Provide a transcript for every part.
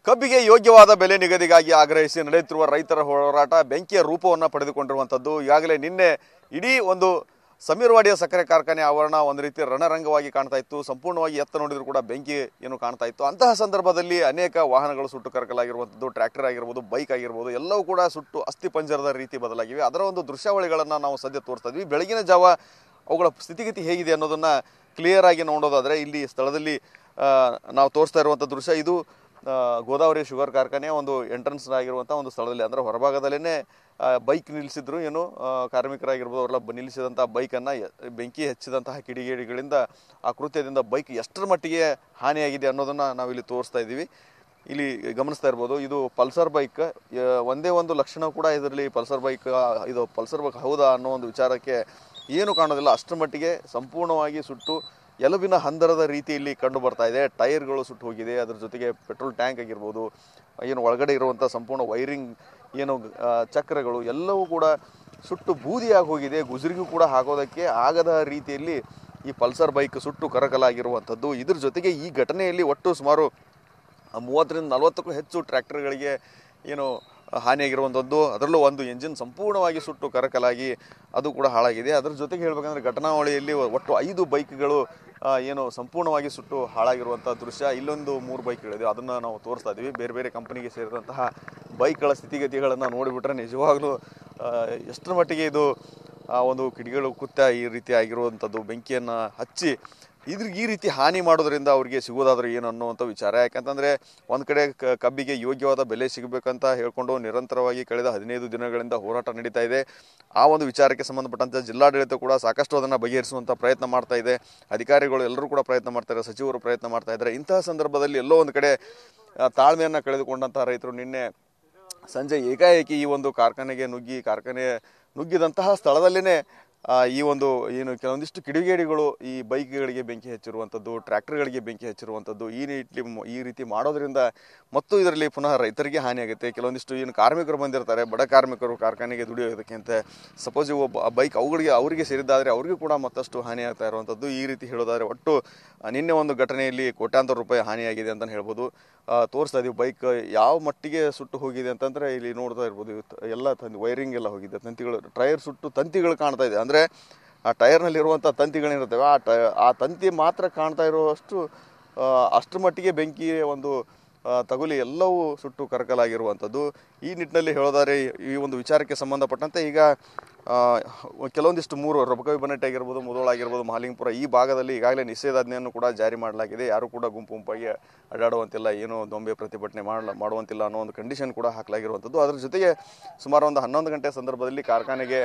ಕಬ್ಬಿಗೆ ಯೋಗ್ಯವಾದ ಬೆಲೆ ನಿಗದಿಗಾಗಿ ಆಗ್ರಹಿಸಿ ನಡೆಯುತ್ತಿರುವ ರೈತರ ಹೋರಾಟ ಬೆಂಕಿಯ ರೂಪವನ್ನು ಪಡೆದುಕೊಂಡಿರುವಂಥದ್ದು. ಈಗಾಗಲೇ ನಿನ್ನೆ ಇಡೀ ಒಂದು ಸಮೀರ್ವಾಡಿಯ ಸಕ್ಕರೆ ಕಾರ್ಖಾನೆ ಆವರಣ ಒಂದು ರೀತಿ ರಣರಂಗವಾಗಿ ಕಾಣ್ತಾ ಇತ್ತು. ಸಂಪೂರ್ಣವಾಗಿ ಎತ್ತ ನೋಡಿದ್ರು ಕೂಡ ಬೆಂಕಿ ಏನು ಕಾಣ್ತಾ ಇತ್ತು. ಅಂತಹ ಸಂದರ್ಭದಲ್ಲಿ ಅನೇಕ ವಾಹನಗಳು ಸುಟ್ಟು ಕರಕಲಾಗಿರುವಂಥದ್ದು, ಟ್ರ್ಯಾಕ್ಟರ್ ಆಗಿರ್ಬೋದು, ಬೈಕ್ ಆಗಿರ್ಬೋದು, ಎಲ್ಲವೂ ಕೂಡ ಸುಟ್ಟು ಅಸ್ಥಿ ಪಂಜರದ ರೀತಿ ಬದಲಾಗಿವೆ. ಅದರ ಒಂದು ದೃಶ್ಯಾವಳಿಗಳನ್ನು ನಾವು ಸದ್ಯ ತೋರಿಸ್ತಾ ಇದ್ವಿ. ಬೆಳಗಿನ ಜಾವ ಅವುಗಳ ಸ್ಥಿತಿಗತಿ ಹೇಗಿದೆ ಅನ್ನೋದನ್ನು ಕ್ಲಿಯರ್ ಆಗಿ ನೋಡೋದಾದರೆ ಇಲ್ಲಿ ಸ್ಥಳದಲ್ಲಿ ನಾವು ತೋರಿಸ್ತಾ ಇರುವಂಥ ದೃಶ್ಯ ಇದು ಗೋದಾವರಿ ಶುಗರ್ ಕಾರ್ಖಾನೆಯ ಒಂದು ಎಂಟ್ರೆನ್ಸ್ ಆಗಿರುವಂಥ ಒಂದು ಸ್ಥಳದಲ್ಲಿ, ಅಂದರೆ ಹೊರಭಾಗದಲ್ಲೇ ಬೈಕ್ ನಿಲ್ಲಿಸಿದ್ರು. ಏನು ಕಾರ್ಮಿಕರಾಗಿರ್ಬೋದು ಅವರೆಲ್ಲ ನಿಲ್ಲಿಸಿದಂಥ ಬೈಕನ್ನು ಬೆಂಕಿ ಹಚ್ಚಿದಂತಹ ಕಿಡಿಗೇಡಿಗಳಿಂದ ಆ ಕೃತ್ಯದಿಂದ ಬೈಕ್ ಎಷ್ಟರ ಮಟ್ಟಿಗೆ ಹಾನಿಯಾಗಿದೆ ಅನ್ನೋದನ್ನು ನಾವಿಲ್ಲಿ ತೋರಿಸ್ತಾ ಇದ್ದೀವಿ. ಇಲ್ಲಿ ಗಮನಿಸ್ತಾ ಇರ್ಬೋದು, ಇದು ಪಲ್ಸರ್ ಬೈಕ್. ಒಂದೇ ಒಂದು ಲಕ್ಷಣ ಕೂಡ ಇದರಲ್ಲಿ ಪಲ್ಸರ್ ಬೈಕ್ ಇದು ಪಲ್ಸರ್ ಬೈಕ್ ಹೌದಾ ಅನ್ನೋ ಒಂದು ವಿಚಾರಕ್ಕೆ ಏನು ಕಾಣೋದಿಲ್ಲ. ಅಷ್ಟರ ಮಟ್ಟಿಗೆ ಸಂಪೂರ್ಣವಾಗಿ ಸುಟ್ಟು ಎಲುಬಿನ ಹಂದರದ ರೀತಿಯಲ್ಲಿ ಕಂಡು ಬರ್ತಾ ಇದೆ. ಟೈರ್ಗಳು ಸುಟ್ಟು ಹೋಗಿದೆ, ಅದರ ಜೊತೆಗೆ ಪೆಟ್ರೋಲ್ ಟ್ಯಾಂಕ್ ಆಗಿರ್ಬೋದು, ಏನು ಒಳಗಡೆ ಇರುವಂಥ ಸಂಪೂರ್ಣ ವೈರಿಂಗ್ ಏನು ಚಕ್ರಗಳು ಎಲ್ಲವೂ ಕೂಡ ಸುಟ್ಟು ಬೂದಿಯಾಗಿ ಹೋಗಿದೆ. ಗುಜರಿಗೂ ಕೂಡ ಹಾಕೋದಕ್ಕೆ ಆಗದ ರೀತಿಯಲ್ಲಿ ಈ ಪಲ್ಸರ್ ಬೈಕ್ ಸುಟ್ಟು ಕರಕಲಾಗಿರುವಂಥದ್ದು. ಇದ್ರ ಜೊತೆಗೆ ಈ ಘಟನೆಯಲ್ಲಿ ಒಟ್ಟು ಸುಮಾರು 30ರಿಂದ 40ಕ್ಕೂ ಹೆಚ್ಚು ಟ್ರ್ಯಾಕ್ಟರ್ಗಳಿಗೆ ಏನು ಹಾನಿಯಾಗಿರುವಂಥದ್ದು. ಅದರಲ್ಲೂ ಒಂದು ಎಂಜಿನ್ ಸಂಪೂರ್ಣವಾಗಿ ಸುಟ್ಟು ಕರಕಲಾಗಿ ಅದು ಕೂಡ ಹಾಳಾಗಿದೆ. ಅದರ ಜೊತೆಗೆ ಹೇಳಬೇಕಂದ್ರೆ ಘಟನಾವಳಿಯಲ್ಲಿ ಒಟ್ಟು 5 ಬೈಕ್ಗಳು ಏನು ಸಂಪೂರ್ಣವಾಗಿ ಸುಟ್ಟು ಹಾಳಾಗಿರುವಂಥ ದೃಶ್ಯ. ಇಲ್ಲೊಂದು 3 ಬೈಕ್ಗಳಿದೆ, ಅದನ್ನು ನಾವು ತೋರಿಸ್ತಾ ಇದ್ದೀವಿ. ಬೇರೆ ಬೇರೆ ಕಂಪನಿಗೆ ಸೇರಿದಂತಹ ಬೈಕ್ಗಳ ಸ್ಥಿತಿಗತಿಗಳನ್ನು ನೋಡಿಬಿಟ್ರೆ ನಿಜವಾಗ್ಲೂ ಎಷ್ಟರ ಮಟ್ಟಿಗೆ ಇದು ಒಂದು ಕಿಡಿಗಳು ಕೃತ್ಯ ಈ ರೀತಿ ಆಗಿರುವಂಥದ್ದು. ಬೆಂಕಿಯನ್ನು ಹಚ್ಚಿ ಈ ರೀತಿ ಹಾನಿ ಮಾಡೋದ್ರಿಂದ ಅವರಿಗೆ ಸಿಗೋದಾದ್ರೆ ಏನು ಅನ್ನುವಂಥ ವಿಚಾರ. ಯಾಕಂತಂದರೆ ಒಂದು ಕಡೆ ಕಬ್ಬಿಗೆ ಯೋಗ್ಯವಾದ ಬೆಲೆ ಸಿಗಬೇಕಂತ ಹೇಳ್ಕೊಂಡು ನಿರಂತರವಾಗಿ ಕಳೆದ 15 ದಿನಗಳಿಂದ ಹೋರಾಟ ನಡೀತಾ ಇದೆ. ಆ ಒಂದು ವಿಚಾರಕ್ಕೆ ಸಂಬಂಧಪಟ್ಟಂತೆ ಜಿಲ್ಲಾಡಳಿತ ಕೂಡ ಸಾಕಷ್ಟು ಅದನ್ನು ಬಗೆಹರಿಸುವಂಥ ಪ್ರಯತ್ನ ಮಾಡ್ತಾ ಇದೆ. ಅಧಿಕಾರಿಗಳು ಎಲ್ಲರೂ ಕೂಡ ಪ್ರಯತ್ನ ಮಾಡ್ತಾರೆ, ಸಚಿವರು ಪ್ರಯತ್ನ ಮಾಡ್ತಾ ಇದ್ದಾರೆ. ಇಂತಹ ಸಂದರ್ಭದಲ್ಲಿ ಎಲ್ಲೋ ಒಂದು ಕಡೆ ತಾಳ್ಮೆಯನ್ನು ಕಳೆದುಕೊಂಡಂಥ ರೈತರು ನಿನ್ನೆ ಸಂಜೆ ಏಕಾಏಕಿ ಈ ಒಂದು ಕಾರ್ಖಾನೆಗೆ ನುಗ್ಗಿದಂತಹ ಸ್ಥಳದಲ್ಲೇ ಈ ಒಂದು ಏನು ಕೆಲವೊಂದಿಷ್ಟು ಕಿಡಿಗೇಡಿಗಳು ಈ ಬೈಕ್ಗಳಿಗೆ ಬೆಂಕಿ ಹಚ್ಚಿರುವಂಥದ್ದು, ಟ್ರ್ಯಾಕ್ಟರ್ಗಳಿಗೆ ಬೆಂಕಿ ಹಚ್ಚಿರುವಂಥದ್ದು. ಈ ರೀತಿ ಮಾಡೋದ್ರಿಂದ ಮತ್ತು ಇದರಲ್ಲಿ ಪುನಃ ರೈತರಿಗೆ ಹಾನಿಯಾಗುತ್ತೆ. ಕೆಲವೊಂದಿಷ್ಟು ಏನು ಕಾರ್ಮಿಕರು ಬಂದಿರ್ತಾರೆ, ಬಡ ಕಾರ್ಮಿಕರು ಕಾರ್ಖಾನೆಗೆ ದುಡಿಯೋದಕ್ಕೆ ಅಂತ, ಸಪೋಸ್ ಬೈಕ್ ಅವರಿಗೆ ಸೇರಿದ್ದಾದರೆ ಅವ್ರಿಗೂ ಕೂಡ ಮತ್ತಷ್ಟು ಹಾನಿಯಾಗ್ತಾ ಇರುವಂಥದ್ದು. ಈ ರೀತಿ ಹೇಳೋದಾದರೆ ಒಟ್ಟು ನಿನ್ನೆ ಒಂದು ಘಟನೆಯಲ್ಲಿ ಕೋಟ್ಯಾಂತರ ರೂಪಾಯಿ ಹಾನಿಯಾಗಿದೆ ಅಂತಲೇ ಹೇಳ್ಬೋದು. ತೋರಿಸ್ತಾ ಇದೀವಿ ಬೈಕ್ ಯಾವ ಮಟ್ಟಿಗೆ ಸುಟ್ಟು ಹೋಗಿದೆ ಅಂತಂದರೆ ಇಲ್ಲಿ ನೋಡ್ತಾ ಇರ್ಬೋದು. ಎಲ್ಲ ವೈರಿಂಗ್ ಎಲ್ಲ ಹೋಗಿದೆ, ತಂತಿಗಳು, ಟೈರ್ ಸುಟ್ಟು ತಂತಿಗಳು ಕಾಣ್ತಾ ಇದೆ. ಅಂದರೆ ಆ ಟೈರ್ನಲ್ಲಿರುವಂಥ ತಂತಿಗಳೇನಿರ್ತವೆ ಆ ತಂತಿ ಮಾತ್ರ ಕಾಣ್ತಾ ಇರುವಷ್ಟು ಅಷ್ಟರ ಮಟ್ಟಿಗೆ ಬೆಂಕಿ ಒಂದು ತಗುಲಿ ಎಲ್ಲವೂ ಸುಟ್ಟು ಕರಕಲಾಗಿರುವಂಥದ್ದು. ಈ ನಿಟ್ಟಿನಲ್ಲಿ ಹೇಳೋದಾದ್ರೆ ಈ ಒಂದು ವಿಚಾರಕ್ಕೆ ಸಂಬಂಧಪಟ್ಟಂತೆ ಈಗ ಕೆಲವೊಂದಿಷ್ಟು 3 ರಬಕವಿ ಬನ್ನಟ್ಟಿ ಆಗಿರ್ಬೋದು, ಮುಧೋಳ ಆಗಿರ್ಬೋದು, ಮಹಾಲಿಂಗಪುರ ಈ ಭಾಗದಲ್ಲಿ ಈಗಾಗಲೇ ನಿಷೇಧಾಜ್ಞೆಯನ್ನು ಕೂಡ ಜಾರಿ ಮಾಡಲಾಗಿದೆ. ಯಾರು ಕೂಡ ಗುಂಪಾಗಿ ಅಡ್ಡಾಡುವಂತಿಲ್ಲ, ಏನೋ ದೊಂಬೆ ಪ್ರತಿಭಟನೆ ಮಾಡುವಂತಿಲ್ಲ ಅನ್ನೋ ಒಂದು ಕಂಡೀಷನ್ ಕೂಡ ಹಾಕಲಾಗಿರುವಂಥದ್ದು. ಅದರ ಜೊತೆಗೆ ಸುಮಾರು ಒಂದು 11 ಗಂಟೆ ಸಂದರ್ಭದಲ್ಲಿ ಕಾರ್ಖಾನೆಗೆ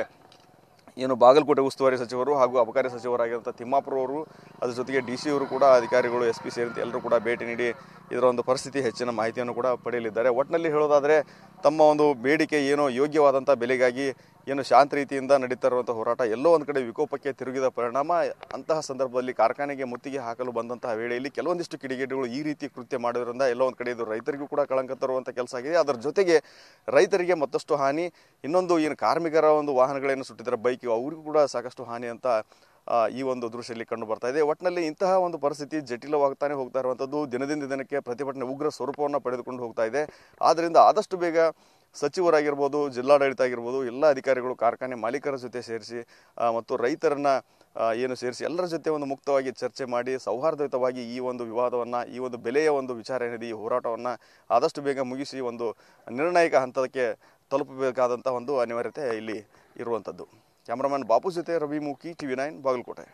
ಏನು ಬಾಗಲಕೋಟೆ ಉಸ್ತುವಾರಿ ಸಚಿವರು ಹಾಗೂ ಅಬಕಾರಿ ಸಚಿವರಾಗಿರುವಂಥ ತಿಮ್ಮಾಪುರ ಅವರು, ಅದ್ರ ಜೊತೆಗೆ DC ಅವರು ಕೂಡ ಅಧಿಕಾರಿಗಳು, SP ಸೇರಿದಂತೆ ಎಲ್ಲರೂ ಕೂಡ ಭೇಟಿ ನೀಡಿ ಇದರ ಒಂದು ಪರಿಸ್ಥಿತಿ ಹೆಚ್ಚಿನ ಮಾಹಿತಿಯನ್ನು ಕೂಡ ಪಡೆಯಲಿದ್ದಾರೆ. ಒಟ್ಟಿನಲ್ಲಿ ಹೇಳೋದಾದರೆ ತಮ್ಮ ಒಂದು ಬೇಡಿಕೆ ಏನೋ ಯೋಗ್ಯವಾದಂಥ ಬೆಲೆಗಾಗಿ ಏನು ಶಾಂತ ರೀತಿಯಿಂದ ನಡೀತಾ ಇರುವಂಥ ಹೋರಾಟ ಎಲ್ಲೋ ಒಂದು ಕಡೆ ವಿಕೋಪಕ್ಕೆ ತಿರುಗಿದ ಪರಿಣಾಮ ಅಂತಹ ಸಂದರ್ಭದಲ್ಲಿ ಕಾರ್ಖಾನೆಗೆ ಮುತ್ತಿಗೆ ಹಾಕಲು ಬಂದಂತಹ ವೇಳೆಯಲ್ಲಿ ಕೆಲವೊಂದಿಷ್ಟು ಕಿಡಿಗೇಡಿಗಳು ಈ ರೀತಿ ಕೃತ್ಯ ಮಾಡೋದ್ರಿಂದ ಎಲ್ಲೋ ಒಂದು ಕಡೆ ಇದು ರೈತರಿಗೂ ಕೂಡ ಕಳಂಕ ತರುವಂಥ ಕೆಲಸ ಆಗಿದೆ. ಅದರ ಜೊತೆಗೆ ರೈತರಿಗೆ ಮತ್ತಷ್ಟು ಹಾನಿ. ಇನ್ನೊಂದು ಏನು ಕಾರ್ಮಿಕರ ಒಂದು ವಾಹನಗಳೇನು ಸುಟ್ಟಿದ್ದಾರೆ ಬೈಕ್, ಅವ್ರಿಗೂ ಕೂಡ ಸಾಕಷ್ಟು ಹಾನಿ ಅಂತ ಈ ಒಂದು ದೃಶ್ಯದಲ್ಲಿ ಕಂಡು ಬರ್ತಾ ಇದೆ. ಒಟ್ಟಿನಲ್ಲಿ ಇಂತಹ ಒಂದು ಪರಿಸ್ಥಿತಿ ಜಟಿಲವಾಗ್ತಾನೆ ಹೋಗ್ತಾ ಇರುವಂಥದ್ದು. ದಿನದಿಂದ ದಿನಕ್ಕೆ ಪ್ರತಿಭಟನೆ ಉಗ್ರ ಸ್ವರೂಪವನ್ನು ಪಡೆದುಕೊಂಡು ಹೋಗ್ತಾ ಇದೆ. ಆದ್ದರಿಂದ ಆದಷ್ಟು ಬೇಗ ಸಚಿವರಾಗಿರ್ಬೋದು, ಜಿಲ್ಲಾಡಳಿತ ಆಗಿರ್ಬೋದು, ಎಲ್ಲ ಅಧಿಕಾರಿಗಳು ಕಾರ್ಖಾನೆ ಮಾಲೀಕರ ಜೊತೆ ಸೇರಿಸಿ ಮತ್ತು ರೈತರನ್ನ ಏನು ಸೇರಿಸಿ ಎಲ್ಲರ ಜೊತೆ ಒಂದು ಮುಕ್ತವಾಗಿ ಚರ್ಚೆ ಮಾಡಿ ಸೌಹಾರ್ದಯುತವಾಗಿ ಈ ಒಂದು ವಿವಾದವನ್ನು, ಈ ಒಂದು ಬೆಲೆಯ ಒಂದು ವಿಚಾರ ಏನಿದೆ ಈ ಹೋರಾಟವನ್ನು ಆದಷ್ಟು ಬೇಗ ಮುಗಿಸಿ ಒಂದು ನಿರ್ಣಾಯಕ ಹಂತಕ್ಕೆ ತಲುಪಬೇಕಾದಂಥ ಒಂದು ಅನಿವಾರ್ಯತೆ ಇಲ್ಲಿ ಇರುವಂಥದ್ದು. ಕ್ಯಾಮರಾಮನ್ ಬಾಪು ಜೊತೆ ರವಿ ಮೂಕಿ, TV9 ಬಾಗಲಕೋಟೆ.